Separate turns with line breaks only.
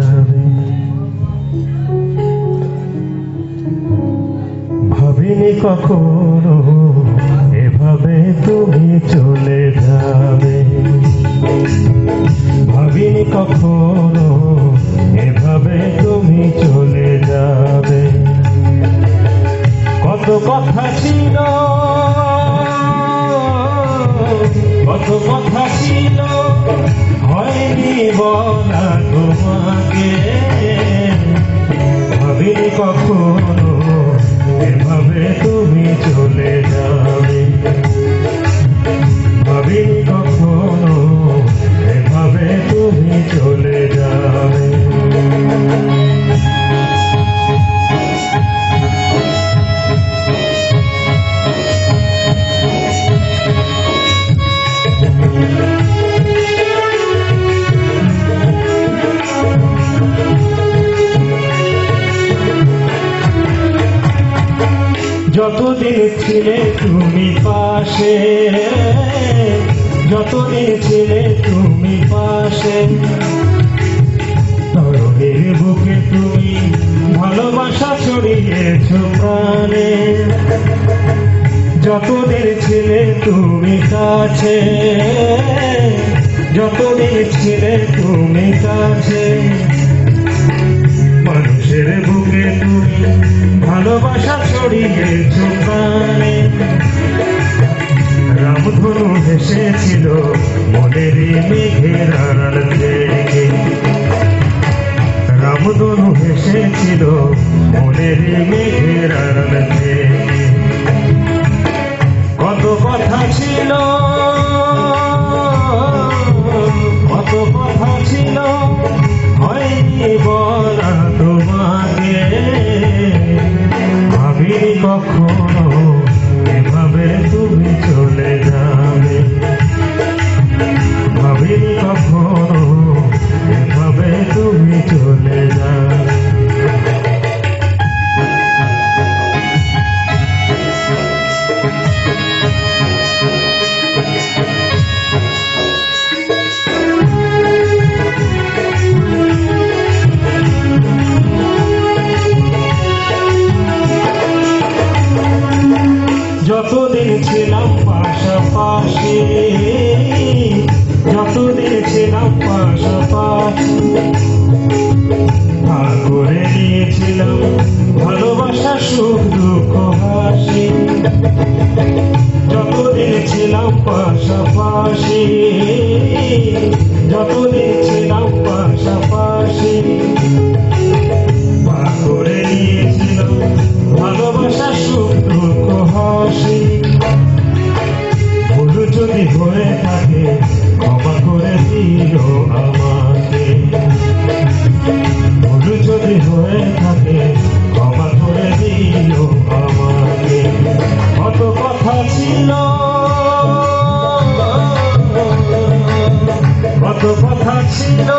যাবে। ভাবিনি কখনো এভাবে তুমি চলে যাবে, ভাবিনি কখনো এভাবে তুমি চলে যাবে। কত কথা ছিল, কত কথা ছিল হয়নি বলা তোমাকে। ভাবিনি কখনো এভাবে তুমি চলে যাবে, ভাবিনি কখনো এভাবে তুমি চলে যাবে। যতদিন ছিলে তুমি পাশে, যতদিন ছিলে তুমি পাশে, তরুণীর বুকে তুমি ভালোবাসা ছড়িয়েছ প্রাণে। যতদিন ছিলে তুমি কাছে, যতদিন ছিলে তুমি কাছে, মানুষের বুকে তুমি ভালোবাসা ছড়িয়েছ প্রাণে। রামধনু হেসেছিল মনের মেঘের আড়াল থেকে, রামধনু হেসেছিল মনের মেঘের আড়াল থেকে। কত কথা ছিল, কত কথা ছিল হয়নি বলা তোমাকে। ভাবিনি কখনো এভাবে তুমি চলে যাবে, ভাবিনি কখনো এভাবে তুমি চলে যাবে। যতদিন ছিলাম পাশাপাশি, যতদিন ছিলাম পাশাপাশি, ভাগ করে নিয়েছিলাম ভালোবাসা সুখ দুঃখ হাসি। যতদিন ছিলাম পাশাপাশি, যতদিন ছিলাম পাশাপাশি, ভাগ করে নিয়েছিলাম ভালোবাসা সুখ দুঃখ হাসি। ভুল যদি হয়ে থাকে ক্ষমা করে দিও আমাকে, ভুল যদি হয়ে থাকে ক্ষমা করে দিও আমাকে। কত কথা ছিল, কত কথা ছিল